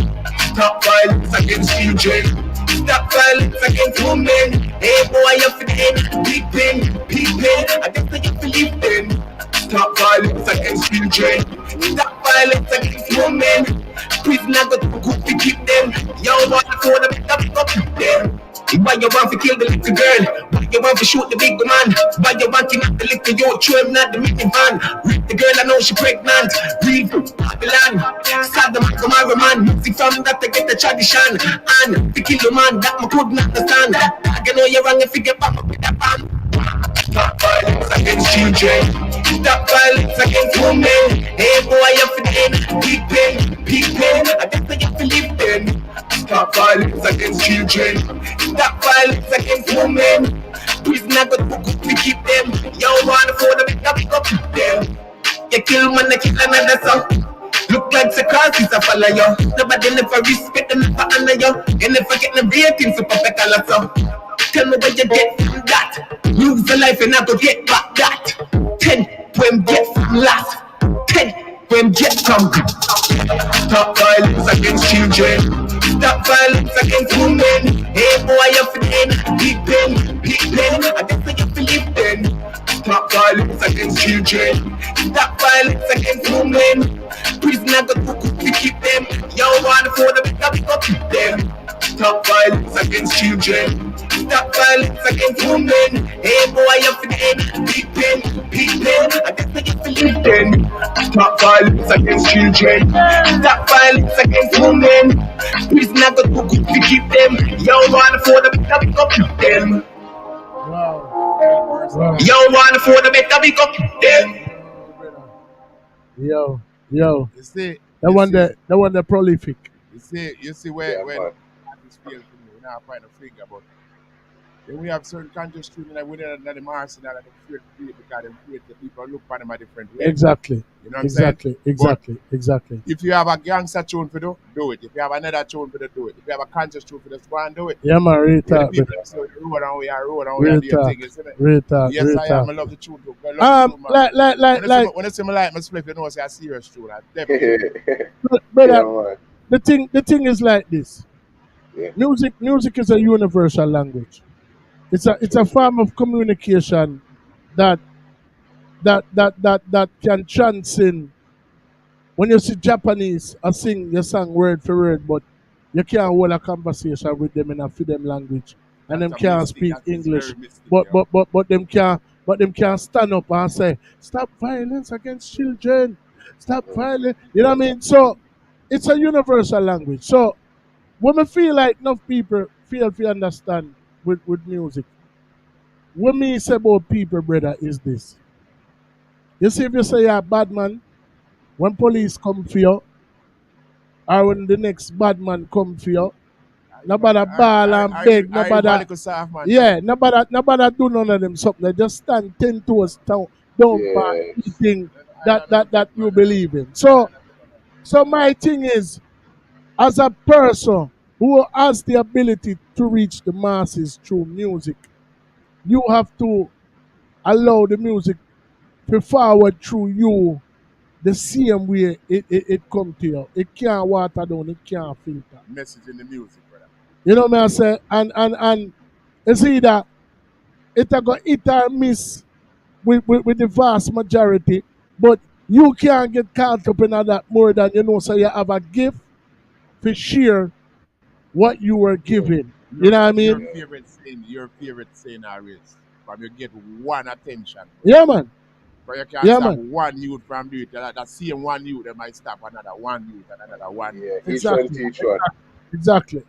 stop violence against children. Stop violence against women. Hey boy, you fit in peeping. I guess you feel living. Stop violence against children. Stop violence against women. Prisoners go too good to keep them. Yo, what for the better we go keep them. Why you want to kill the little girl? Why you want to shoot the big man? Why you want to knock the little youth? Throw him not the minivan. Rip the girl, I know she pregnant. Read Babylon. Start the man, come on, man. See from that to get the tradition. And to kill the man that I couldn't understand. I know you're wrong if you get back up with that bam. Stop violence against children. Stop violence against women. Hey boy, you fit in peeping. I guess you feel living. Stop violence against children. Stop violence against women. Prisoners go too good to keep them. Yo, wanna for the better we go keep them. You kill one, you kill another son. Look like the causes a follow you. Nobody never respect them, never honor you. You never get the ratings to perfect a lot so. Tell me where you get from that. Lose the life and I go get back that. 10 when get from last. 10 when get from good. Stop violence against children. Stop violence against women. Hey boy, you fit in peeping. I guess you feel living. Stop violence against children. Stop violence against women. Prisoners go too good to keep them. Yo, wanna for the better we go keep them. Stop violence against children. Stop violence against women. Hey boy, you fit in peeping. I guess you feel living. Stop violence against children. Stop violence against women. Prisoners go too good to keep them. Yo, wanna for the better we go keep them. Wow. Yo, wanna for the better we go keep them. Yo. You see, That one the prolific. You see where this feel to me. We now find a figure, but Then we have certain conscious children that within the arsenal and they afraid to do it because they afraid the people look at them a different way. Exactly. You know what I'm saying? Exactly. If you have a gangster tune for do it. If you have another tune for do it. If you have a conscious tune for go and do it. Yeah, man, real Yeah, the talk. people say road and we are Real do your talk. thing, isn't it? Real talk. Yes, Real I talk. am. I love the tune too. I love the tune, man. Like, When you see me like my split, you know it's a serious tune. I definitely. brother, the thing is like this. Yeah. Music is a universal language. It's a form of communication that can transcend. When you see Japanese, I sing your song word for word, but you can't hold a conversation with them in a for them language, and them can't speak English. But them can't stand up and say, "Stop violence against children, stop violence." You know what I mean? So it's a universal language. So when we feel like enough people feel to understand with music, what me say about people, brother, is this. You see, if you say you're a bad man, when police come for you, or when the next bad man come for you, nobody ball and beg, nobody. Yeah, nobody do none of them something. They just stand 10 toes down for anything that you believe in. So my thing is, as a person who has the ability to reach the masses through music, you have to allow the music to forward through you the same way it come to you. It can't water down, it can't filter. Message in the music, brother. You know what I say? And it's either it a go hit or miss with the vast majority, but you can't get caught up in that more than you know. So you have a gift to share what you were given. You know what I mean? Your favorite saying is from you get one attention. Yeah, man. But you can't stop one youth from doing it. That same one youth, they might stop another one youth and another one. Yeah, Exactly.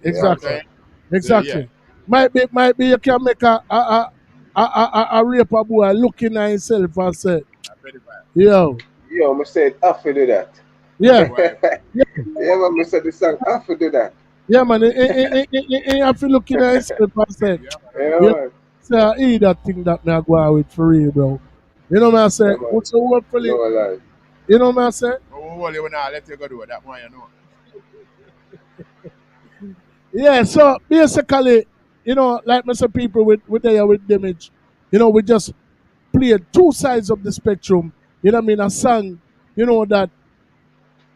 Exactly. Yeah. Might be you can make a raper boy looking at himself and say, yo, I said, I have to do that. Yeah. Yeah, man, I said the song, I have to do that. Yeah, man. You have to look in himself and say, man. Say, I eat that thing that me I go out with for real, bro. You know what I say? What's the word for it? You know what I say? Oh, you wanna let you go do it. That one, you know. Yeah, so basically, you know, like Mr. People with Dimej, you know, we just play two sides of the spectrum. You know what I mean? A song, you know, that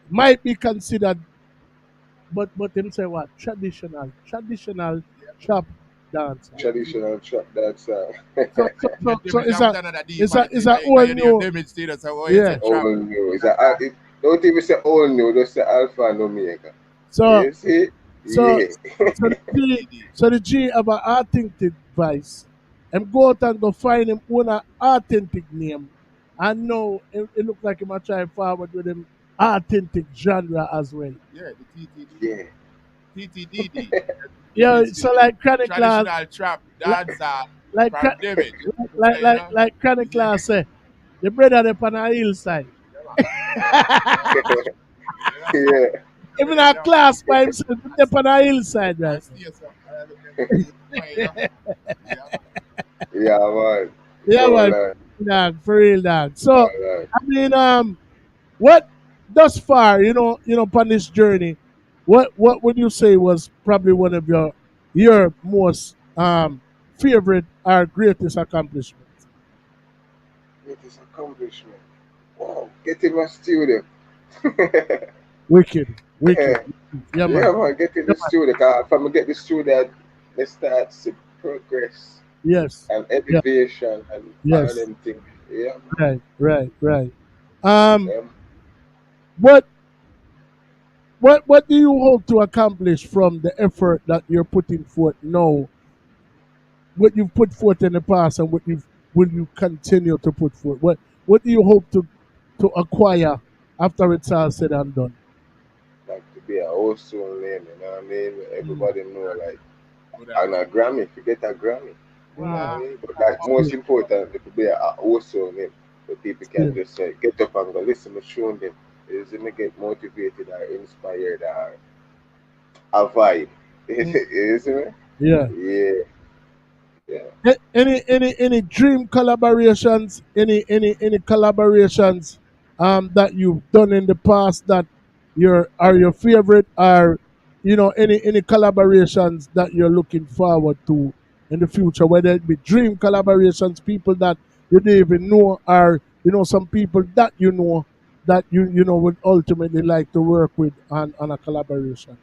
might be considered, but them say what? Traditional trap dancer. Traditional trap dancer. So it's a all new. Yeah. All new. Don't even say all new, just say Alpha and Omega. So you see? So Yeah. the G have an authentic voice. And go out and go find him own an authentic name. And now it look like him a try forward with him authentic genre as well. Yeah, the TTD. Yeah. TTDD. Yeah, so like Chronic Class. Traditional trap dancer Like Chronic Class say, the brother up on a hillside. Yeah. Even a class by himself, up on a hillside, right? Yeah, man. Yeah, man. Dog, for real, dog. So, I mean, what thus far, you know, upon this journey, what would you say was probably one of your most favorite or greatest accomplishments? Greatest accomplishment. Wow, getting my studio. Wicked. Yeah, man, get in the studio. Because if I get the studio, let's start to progress. Yes. And elevation and all them things. Yeah. Right. What do you hope to accomplish from the effort that you're putting forth now? What you've put forth in the past and will you continue to put forth? What do you hope to acquire after it's all said and done? Like to be a household name, you know what I mean? Everybody know like and a Grammy, to get a Grammy. You know what I mean? But like most important to be a household name so people can just say get up and go listen to showing them. Is to get motivated or inspired or a vibe. You see me? Yeah. Yeah. Any dream collaborations, any collaborations that you've done in the past that are your favorite, or any collaborations that you're looking forward to in the future, whether it be dream collaborations, people that you don't even know, or some people that that you would ultimately like to work with on a collaboration.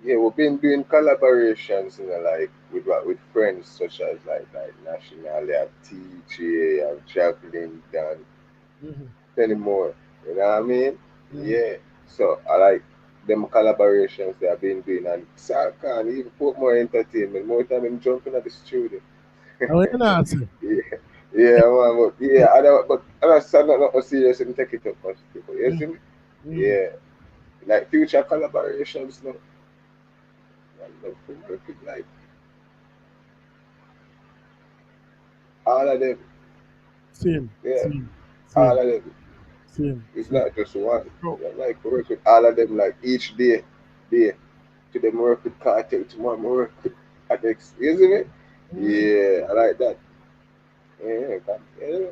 Yeah, we've been doing collaborations, with friends such as like National, have TJ, have Javelin, Dan, many more. You know what I mean? Yeah. So I like them collaborations they have been doing, and Saka and even Portmore Entertainment. More time I'm jumping at the studio. Oh, you know, say. Yeah, yeah, man, but yeah, I don't sound not serious and take it up much people. You see me? Yeah, like future collaborations, no. I love to work with like all of them. Same, Yeah, same, all same, of them. same, It's same. not just one. So, I like to work with all of them like each day. To them work with cartel, tomorrow work with addicts. You see me? Yeah, I like that. Yeah, yeah.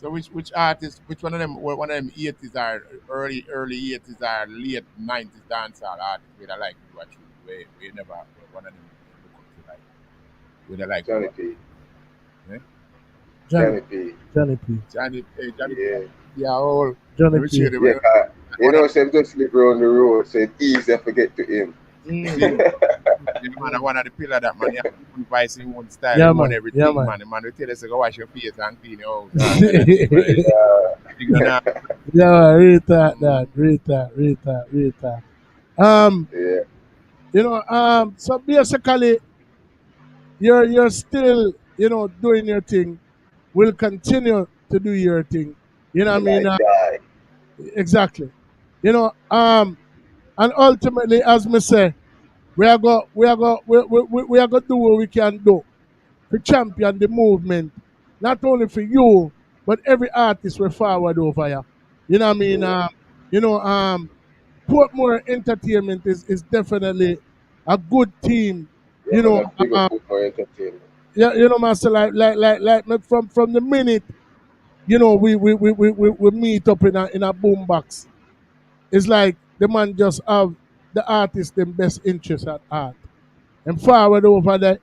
so which artist, which one of them 80s are early 80s are late 90s dancehall artists where I like to watch we never one of them look up to like where I like to Johnny watch. P. Eh? Johnny, Johnny P. Johnny P. Johnny Yeah. yeah all Johnny let me show P. you Yeah, one of say just live around the road, so it's easy to forget to him. see yeah, man, one of the pillar that man, he have his own vice, his own style, his Yeah, own man. Yeah, everything, man. man. The man will tell us to go wash your face and clean your house and tell us but you gonna Yeah, read that, read that, read that, read that. Um, Yeah. so basically, you're still, doing your thing. Will continue to do your thing. You know what I Till mean? I die. Exactly. You know, and ultimately, as me say, we are going to do what we can do to champion the movement, not only for you, but every artist we forward over here. You know what I mean? Yeah. You know, Portmore Entertainment is definitely a good team. Yeah, You man, know, a big up with more entertainment. yeah, master, from the minute we meet up in a boombox. It's like the man just have the artist them best interest at art and forward over there.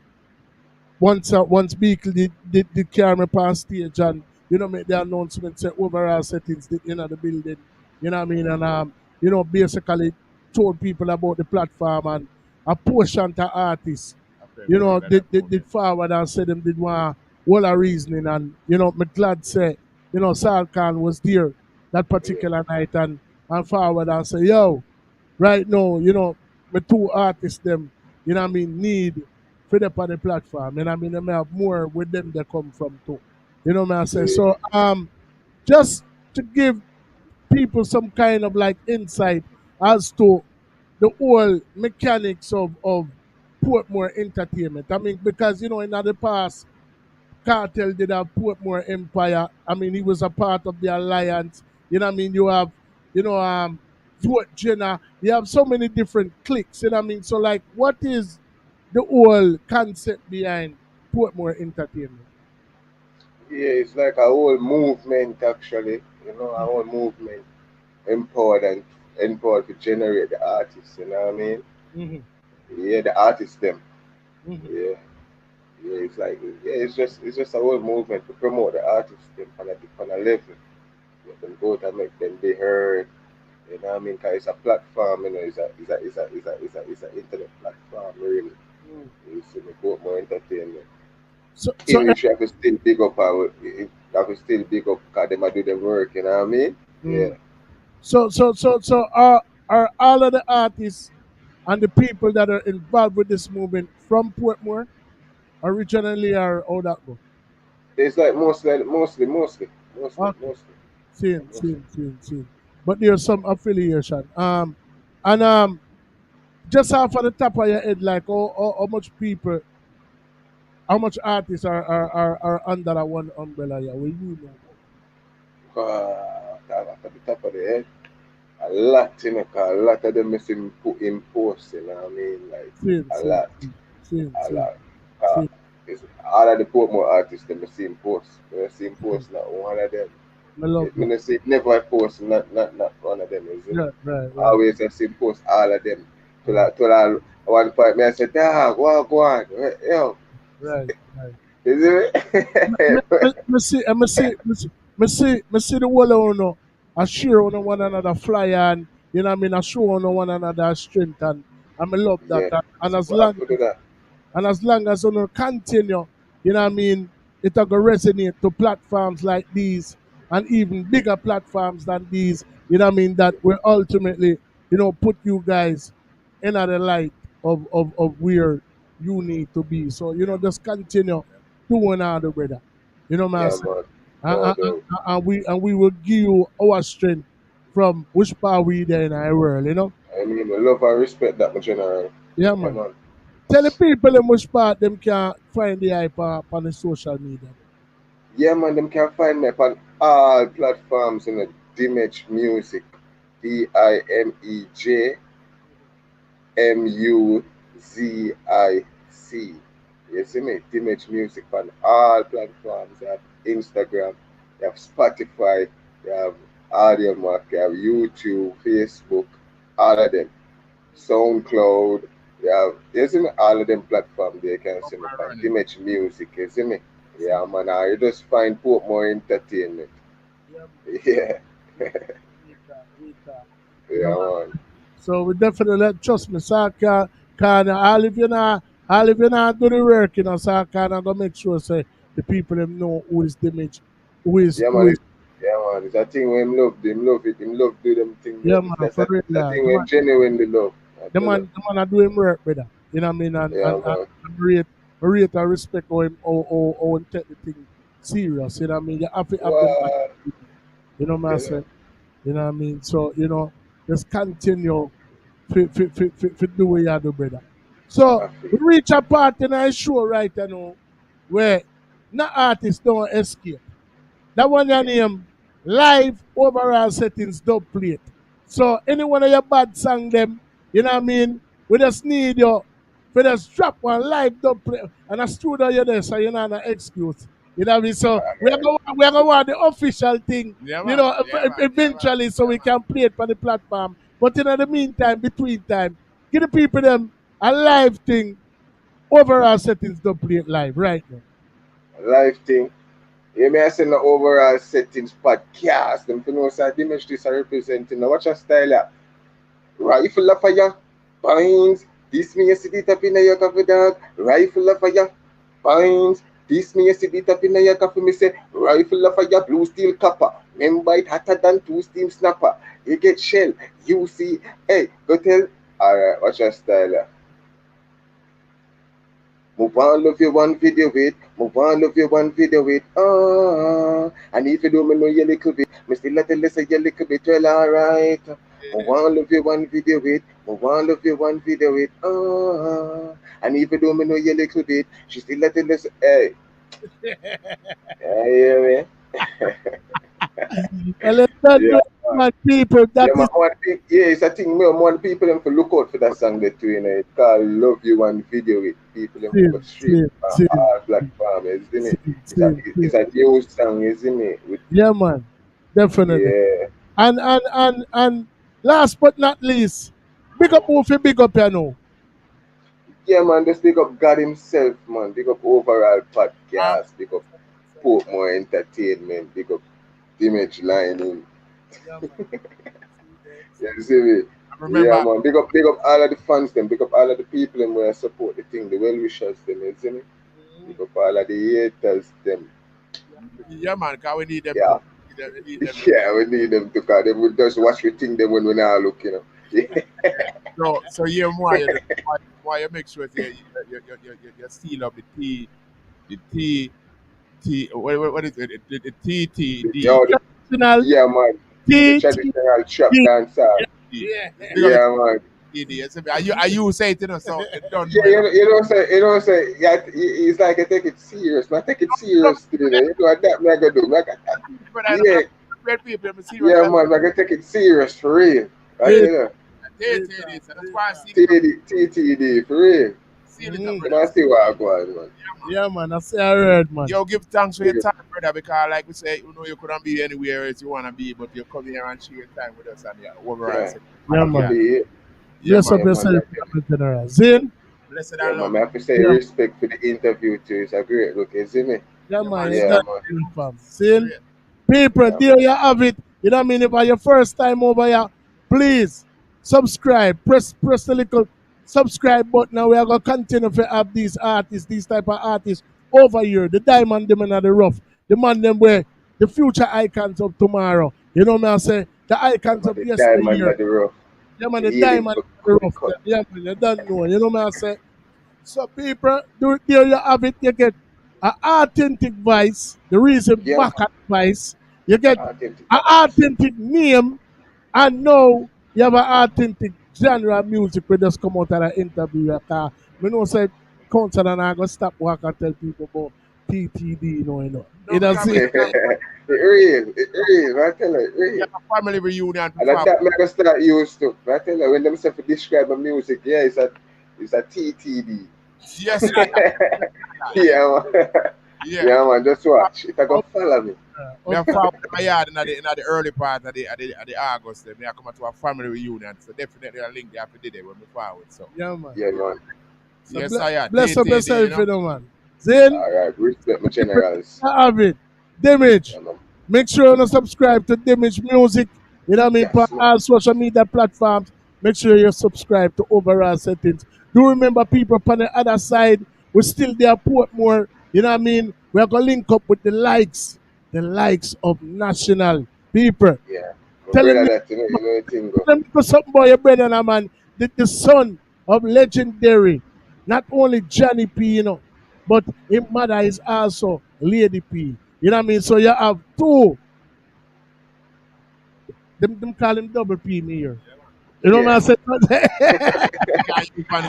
Once Beagle did carry me past stage and make the announcement, say overall settings the building, you know what I mean, and basically told people about the platform, and a portion to artists after remember that did moment. forward and said them did want all a reasoning, and me glad say Sal Khan was there that Yeah. particular night, and forward and say, yo, right now, my two artists them, what I mean, need for them on the platform. And I mean, I may have more with them they come from too. You know what I say? Yeah. So just to give people some kind of like insight as to the whole mechanics of Portmore Entertainment. I mean, because in the past Cartel did have Portmore Empire. I mean, he was a part of the alliance. You know what I mean? You have, Vote Jenna. You have so many different cliques. You know what I mean? So, like, what is the whole concept behind Portmore Entertainment? Yeah, it's like a whole movement actually. A whole movement empowered to generate the artists, you know what I mean? Mm-hmm. Yeah, the artists them. Mm-hmm. Yeah. Yeah, it's just a whole movement to promote the artists them on a level. Let them go to make them be heard. You know what I mean? Cause it's a platform, it's a internet platform really. It's a bit more entertainment. So, Even if you have to still big up if you have to still big up because them a do them work, you know what I mean? Yeah. mm, so are all of the artists and the people that are involved with this movement from Portmore originally, or how that go? It's like mostly. Okay. Yeah, mostly. Same. But there's some affiliation. And just off of the top of your head, like how much people, how much artists are under that one umbrella? Yeah, will you know? At the top of the head, a lot, you know, 'cause a lot of them is in post, you know what I mean? Like, a lot, a lot. It's all of the Portmore artists, them I see in post. I see in post, not one of them. I love I mean, say never post, not one of them, is it? right. Always I see post all of them. Till one point, me I say, dog, what go on? Yo, Right. is it? Me see the whole of uno, I share on one another flyer and you know what I mean, I show on one another strength and I love that. Yeah, And as what long happened to that? and as long as uno continue, you know what I mean, it'll go resonate to platforms like these and even bigger platforms than these, you know what I mean, that will ultimately, you know, put you guys in the light of where you need to be. So, you know, just continue doing all the brother. You know what I'm Yeah, saying? man. No And, and, doubt. and we will give you our strength from which part we there in our world, you know? I mean, I love and respect that, my general. Yeah, Yeah, man. man. Tell the people in which part them can find the hype on the social media. Yeah, man, them can find me on all platforms, you know, Dimej Music. DIMEJMUZIC. You see me? Dimej Music on all platforms. You have Instagram, you have Spotify, you have Audio Mac, you have YouTube, Facebook, all of them. SoundCloud, you see me? All of them platforms they can see me on Dimej Music, you see me? Yeah, man, you just find Portmore Entertainment. Yeah, You know, yeah, man. so we definitely trust me, so can all if you not do the work, you know, so can I go make sure say the people them know who is the image, Yeah, who man. is Yeah, man. It's a thing when him love, him love it, him love do them thing. yeah man That's for a, real. it's a Yeah. thing when genuinely love. I The tell you. man I do him work, brother. You know what I mean? Yeah, And man. rate and respect how him take the thing serious. You know what I mean? You have to have them. What? You know what I'm You know? saying? You know what I mean? So, you know, just continue to do what you do, brother. So I feel. we reach a part in our show right now where no artist don't escape. That one your name live overall settings dub plate. So any one of your bad song them, you know what I mean? We just need you for just drop one live dub plate and a studio you there so you know no excuse. You know what I mean? So we're gonna want the official thing, Yeah, you man. know, Yeah, man. Yeah, man. eventually so we can play it on the platform. But in the meantime, between time, give the people them a live thing, overall settings dub plate live right now. Life thing. You may say the overall settings podcast. Them to know say Dimage this are representing. Now watch your style ya. Rifle of fire. Pines. This me you see it up in your coffee dog. Rifle of fire. Pines. This me you see it up in your coffee. Me say rifle of fire. Blue steel copper. Remember it hotter than two steam snapper. You get shell. You see. Hey, go tell. Alright, watch your style ya. Move on, love you one video with. Move on, love you one video with. And if you do me know you little bit, me still let you listen you little bit. Well, alright. Move on, love you one video with. Move on, love you one video with. And if you do me know you little bit, she still let you listen. Hey, yeah, hear me? Well, let that Yeah, know, man, people. That yeah, man. is Yeah, it's a thing. Me, want people them to look out for that song that too. You know, it's called "Love You One Video." With people them to go straight on all platforms, isn't it? It's a new song, isn't it? With yeah, man, definitely. yeah, And last but not least, big up Wolfie, big up you know. yeah, man. Just big up God Himself, man. Big up overall podcast. Big up Portmore Entertainment. Big up Image Lining. You see me? I Yeah, remember. man. Big up all of the fans, them. Big up all of the people, them where support the thing, the well wishers, them. You see me? Big up all of the haters, them. Yeah, man. Cause we need them Yeah. to. We need them to. Yeah, we need them to call them. We just watch we think them when we now look, you know. So yeah, why you make sure you seal up the T, what is it? The TTD. Yo, Traditional yeah, man. The TTD. traditional trap dancer. Yeah. Big up Yeah, man. the TTD. Are you say it, you know, so it don't Yeah, know. you know, say, yeah, it's like I take it serious, man. I take it serious, you know. You know what that me I gonna do? But I Yeah, great people, I'm serious. yeah, man. I gonna take it serious for real. I tell you. TTD, so that's why I see TTD, for real. see it. Come on, see what I go on, man. Yeah, man, I say I heard, man. Yo, give thanks for your time, brother, because like we say, you know, you couldn't be anywhere else you want to be, but you come here and share your time with us and overall. Yeah, man. Yeah, Bless up man, yourself, General. Zin? Blessed yeah, and man, love. I have to say respect for the interview too. It's a great look, you see me? Yeah, man. Yeah, Man. Zin? People, there you have it. You know what I mean? If it's your first time over here, please subscribe. Press the little subscribe button. And we are going to continue to have these artists, these type of artists over here. The diamond them in the rough. The man them where the future icons of tomorrow. You know what I say? The icons of Diamond yesteryear. at the rough. Yeah, man, the diamond at the rough. Yeah, man, you don't know. You know what I say? So people, there you have it. You get an authentic voice, the reason back advice. You get an authentic name, and now you have an authentic genre of music we just come out of an interview. I know say concert and I go stop work and tell people about TTD, you know. You know see? It real, I tell you, real. Yeah, family reunion. And that's that I start used to. I tell you, when them say to describe my music, yeah, it's a TTD. Yes, yeah, man. Yeah, man, just watch. If I go follow me. Me have found my yard in the early part of the August. Me I come to a family reunion, so definitely a link there for today when we forward. So yeah, man. Yeah, man. So yes, I am. Bless up yourself, you know, man. Then all right, respect my generals. Have it. Dimej. Yeah, make sure you subscribe to Dimej Music. You know what I mean? For all social media platforms. Make sure you subscribe to Overall Settings. Do remember, people on the other side, we're still there, Portmore. You know what I mean? We're going to link up with the likes of national people. Yeah. Tell them something about your brother, now, man. The son of legendary, not only Johnny P, you know, but his mother is also Lady P. You know what I mean? So you have two. Them call him double P me here. You know what I'm saying?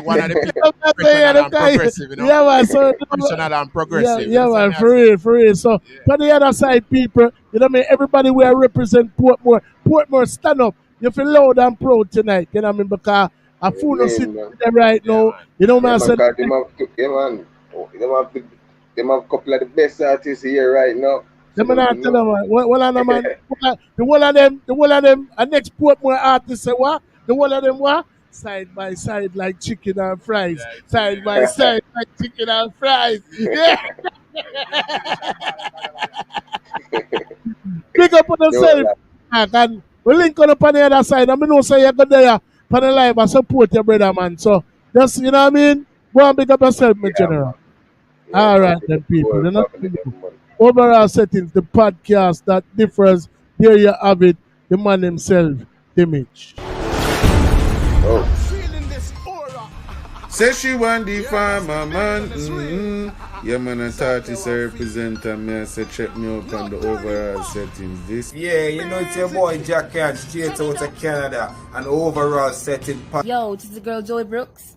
one of the people professional and progressive, you know? Yeah, man. So, professional and progressive. Yeah, man, for real. So, on the other side, people, you know what I mean? Everybody will represent Portmore. Portmore, stand up. You feel loud and proud tonight, you know what I mean? Because a fool is sitting there right now. You know what I'm saying? Them have a couple of the best artists here right now. Them man tell them, man. The whole of them, a next Portmore artist say what? The whole of them what? Side by side like chicken and fries. Side by side like chicken and fries. Yeah. Pick up on yourself. And we link on the other side. I mean, no say you go there on the live and support your brother, man. So just, you know what I mean? Go and pick up yourself, my general. All right, then, people. Overall Settings, the podcast that differs. There you have it. The man himself, Dimej. Say she want the farmer man. Yeah, man, I thought it's a representative. Me, I said check me up on the Overall Settings. This. Yeah, you know it's your boy Jack Can, straight out of Canada, and Overall Setting. Yo, this is the girl Joey Brooks.